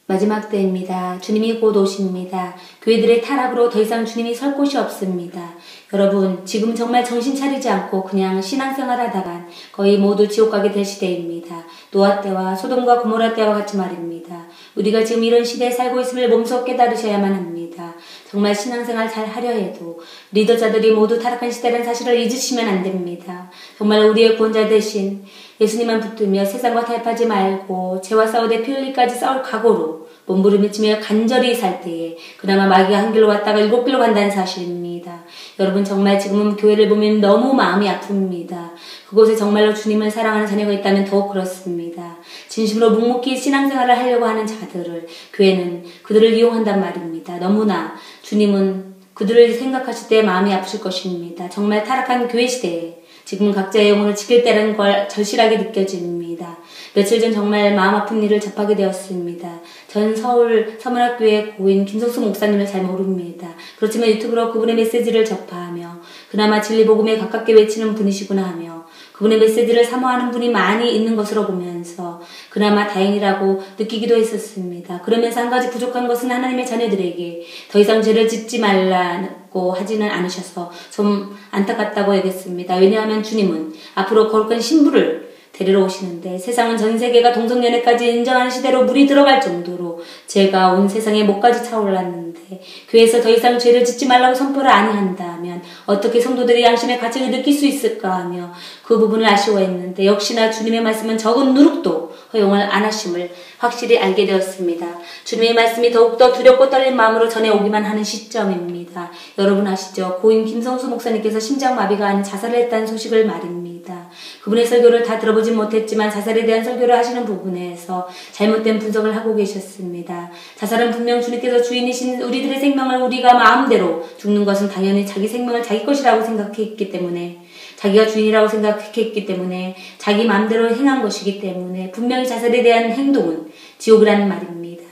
마지막 때입니다. 주님이 곧 오십니다. 교회들의 타락으로 더 이상 주님이 설 곳이 없습니다. 여러분, 지금 정말 정신 차리지 않고 그냥 신앙생활 하다간 거의 모두 지옥 가게 될 시대입니다. 노아 때와 소돔과 고모라 때와 같이 말입니다. 우리가 지금 이런 시대에 살고 있음을 몸소 깨달으셔야만 합니다. 정말 신앙생활 잘 하려 해도 리더자들이 모두 타락한 시대라는 사실을 잊으시면 안 됩니다. 정말 우리의 구원자 대신 예수님만 붙들며 세상과 타협하지 말고 죄와 싸우되 피 흘리기까지 싸울 각오로 몸부림치며 간절히 살 때에 그나마 마귀가 한 길로 왔다가 7길로 간다는 사실입니다. 여러분, 정말 지금은 교회를 보면 너무 마음이 아픕니다. 그곳에 정말로 주님을 사랑하는 자녀가 있다면 더욱 그렇습니다. 진심으로 묵묵히 신앙생활을 하려고 하는 자들을 교회는 그들을 이용한단 말입니다. 너무나 주님은 그들을 생각하실 때 마음이 아프실 것입니다. 정말 타락한 교회 시대에 지금 각자의 영혼을 지킬 때라는 걸 절실하게 느껴집니다. 며칠 전 정말 마음 아픈 일을 접하게 되었습니다. 전 서울 서문학교의 고인 김성수 목사님을 잘 모릅니다. 그렇지만 유튜브로 그분의 메시지를 접하며 그나마 진리복음에 가깝게 외치는 분이시구나 하며 그분의 메시지를 사모하는 분이 많이 있는 것으로 보면서 그나마 다행이라고 느끼기도 했었습니다. 그러면서 한 가지 부족한 것은 하나님의 자녀들에게 더 이상 죄를 짓지 말라고 하지는 않으셔서 좀 안타깝다고 여겼습니다. 왜냐하면 주님은 앞으로 거룩한 신부를 데리러 오시는데 세상은 전 세계가 동성연애까지 인정하는 시대로 물이 들어갈 정도로 죄가 온 세상에 목까지 차올랐는데 교회에서 더 이상 죄를 짓지 말라고 선포를 아니한다면 어떻게 성도들이 양심의 가책을 느낄 수 있을까 하며 그 부분을 아쉬워했는데 역시나 주님의 말씀은 적은 누룩도 허용을 안 하심을 확실히 알게 되었습니다. 주님의 말씀이 더욱더 두렵고 떨린 마음으로 전해오기만 하는 시점입니다. 여러분 아시죠? 고인 김성수 목사님께서 심장마비가 아닌 자살을 했다는 소식을 말입니다. 그분의 설교를 다 들어보진 못했지만 자살에 대한 설교를 하시는 부분에서 잘못된 분석을 하고 계셨습니다. 자살은 분명 주님께서 주인이신 우리들의 생명을 우리가 마음대로 죽는 것은 당연히 자기 생명을 자기 것이라고 생각했기 때문에 자기가 주인이라고 생각했기 때문에 자기 마음대로 행한 것이기 때문에 분명히 자살에 대한 행동은 지옥이라는 말입니다.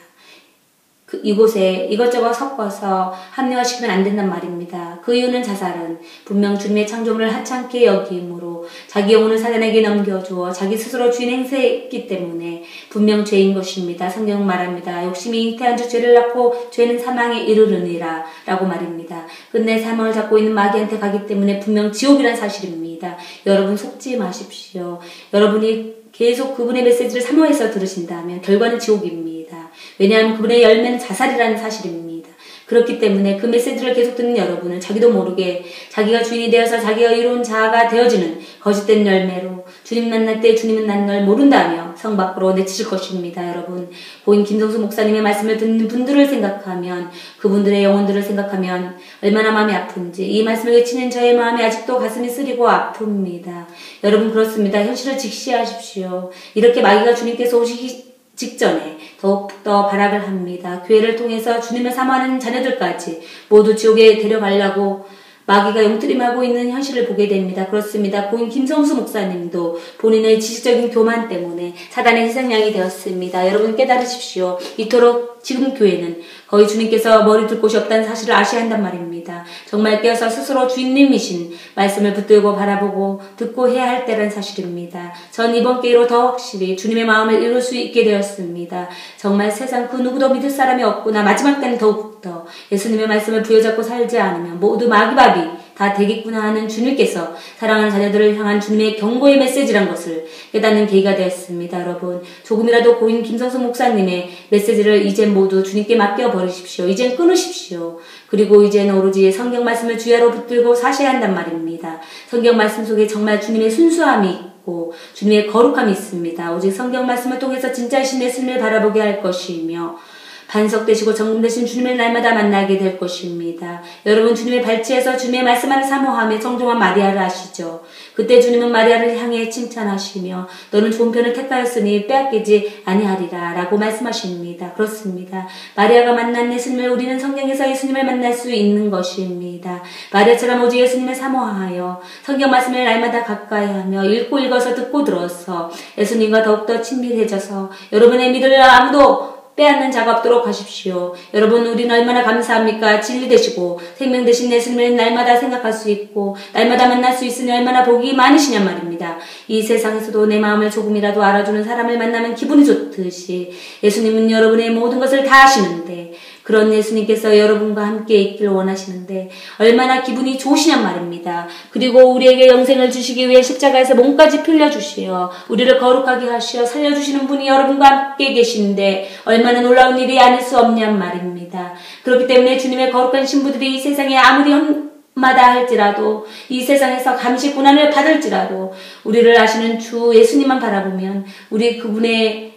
이곳에 이것저것 섞어서 합리화시키면 안 된단 말입니다. 그 이유는 자살은 분명 주님의 창조물을 하찮게 여김으로 자기 영혼을 사단에게 넘겨주어 자기 스스로 주인 행세했기 때문에 분명 죄인 것입니다. 성경은 말합니다. 욕심이 잉태한 주 죄를 낳고 죄는 사망에 이르르니라 라고 말입니다. 끝내 사망을 잡고 있는 마귀한테 가기 때문에 분명 지옥이란 사실입니다. 여러분 속지 마십시오. 여러분이 계속 그분의 메시지를 사모해서 들으신다면 결과는 지옥입니다. 왜냐하면 그분의 열매는 자살이라는 사실입니다. 그렇기 때문에 그 메시지를 계속 듣는 여러분은 자기도 모르게 자기가 주인이 되어서 자기가 이로운 자아가 되어지는 거짓된 열매로 주님 만날 때 주님은 난 널 모른다며 성 밖으로 내치실 것입니다. 여러분, 고인 김성수 목사님의 말씀을 듣는 분들을 생각하면 그분들의 영혼들을 생각하면 얼마나 마음이 아픈지 이 말씀을 외치는 저의 마음이 아직도 가슴이 쓰리고 아픕니다. 여러분 그렇습니다. 현실을 직시하십시오. 이렇게 마귀가 주님께서 오시기 직전에 더욱더 발악을 합니다. 교회를 통해서 주님을 사모하는 자녀들까지 모두 지옥에 데려가려고 마귀가 영뜨림하고 있는 현실을 보게 됩니다. 그렇습니다. 고인 김성수 목사님도 본인의 지식적인 교만 때문에 사단의 희생양이 되었습니다. 여러분 깨달으십시오. 이토록 지금 교회는 거의 주님께서 머리 둘 곳이 없다는 사실을 아셔야 한단 말입니다. 정말 깨어서 스스로 주인님이신 말씀을 붙들고 바라보고 듣고 해야 할 때란 사실입니다. 전 이번 기회로 더 확실히 주님의 마음을 이룰 수 있게 되었습니다. 정말 세상 그 누구도 믿을 사람이 없구나. 마지막 때는 더욱더 예수님의 말씀을 부여잡고 살지 않으면 모두 마귀밥이 다 되겠구나 하는 주님께서 사랑하는 자녀들을 향한 주님의 경고의 메시지란 것을 깨닫는 계기가 되었습니다. 여러분, 조금이라도 고인 김성수 목사님의 메시지를 이젠 모두 주님께 맡겨버리십시오. 이젠 끊으십시오. 그리고 이제는 오로지 성경 말씀을 주야로 붙들고 사셔야 한단 말입니다. 성경 말씀 속에 정말 주님의 순수함이 있고 주님의 거룩함이 있습니다. 오직 성경 말씀을 통해서 진짜이신 예수님을 바라보게 할 것이며 반석되시고 정금되신 주님을 날마다 만나게 될 것입니다. 여러분 주님의 발치에서 주님의 말씀만을 사모하며 성종한 마리아를 아시죠? 그때 주님은 마리아를 향해 칭찬하시며 너는 좋은 편을 택하였으니 빼앗기지 아니하리라 라고 말씀하십니다. 그렇습니다. 마리아가 만난 예수님을 우리는 성경에서 예수님을 만날 수 있는 것입니다. 마리아처럼 오직 예수님을 사모하여 성경 말씀을 날마다 가까이 하며 읽고 읽어서 듣고 들어서 예수님과 더욱더 친밀해져서 여러분의 믿음을 아무도 빼앗는 자가 없도록 하십시오. 여러분 우리는 얼마나 감사합니까? 진리 되시고 생명 되신 예수님을 날마다 생각할 수 있고 날마다 만날 수 있으니 얼마나 복이 많으시냔 말입니다. 바랍니다. 이 세상에서도 내 마음을 조금이라도 알아주는 사람을 만나면 기분이 좋듯이 예수님은 여러분의 모든 것을 다 아시는데, 그런 예수님께서 여러분과 함께 있길 원하시는데 얼마나 기분이 좋으시냔 말입니다. 그리고 우리에게 영생을 주시기 위해 십자가에서 몸까지 풀려주시어 우리를 거룩하게 하시어 살려주시는 분이 여러분과 함께 계신데 얼마나 놀라운 일이 아닐 수 없냔 말입니다. 그렇기 때문에 주님의 거룩한 신부들이 이 세상에 아무리 마다 할지라도, 이 세상에서 감시 고난을 받을지라도 우리를 아시는 주 예수님만 바라보면 우리 그분의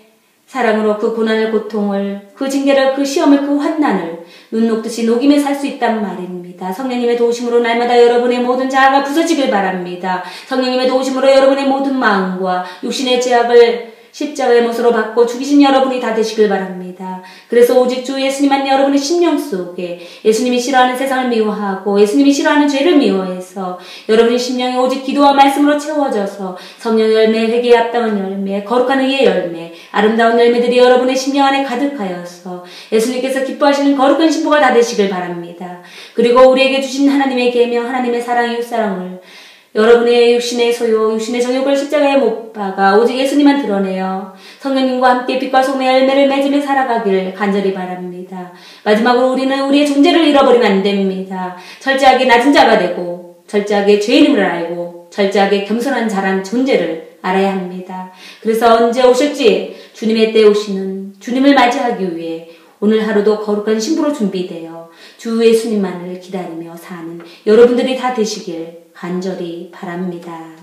사랑으로 그 고난을, 고통을, 그 징계를, 그 시험을, 그 환난을 눈 녹듯이 녹이며 살 수 있단 말입니다. 성령님의 도우심으로 날마다 여러분의 모든 자아가 부서지길 바랍니다. 성령님의 도우심으로 여러분의 모든 마음과 육신의 죄악을 십자가의 못으로 받고 죽이신 여러분이 다 되시길 바랍니다. 그래서 오직 주 예수님만 여러분의 심령 속에 예수님이 싫어하는 세상을 미워하고 예수님이 싫어하는 죄를 미워해서 여러분의 심령이 오직 기도와 말씀으로 채워져서 성령 열매, 회개에 합당한 열매, 거룩한 의의 열매, 아름다운 열매들이 여러분의 심령 안에 가득하여서 예수님께서 기뻐하시는 거룩한 신부가 다 되시길 바랍니다. 그리고 우리에게 주신 하나님의 계명, 하나님의 사랑, 이웃사랑을 여러분의 육신의 소유, 육신의 정욕을 십자가에 못 박아 오직 예수님만 드러내어 성령님과 함께 빛과 소금의 열매를 맺으며 살아가길 간절히 바랍니다. 마지막으로 우리는 우리의 존재를 잃어버리면 안 됩니다. 철저하게 낮은 자가 되고 철저하게 죄인임을 알고 철저하게 겸손한 자란 존재를 알아야 합니다. 그래서 언제 오실지 주님의 때 오시는 주님을 맞이하기 위해 오늘 하루도 거룩한 신부로 준비되어 주 예수님만을 기다리며 사는 여러분들이 다 되시길 간절히 바랍니다.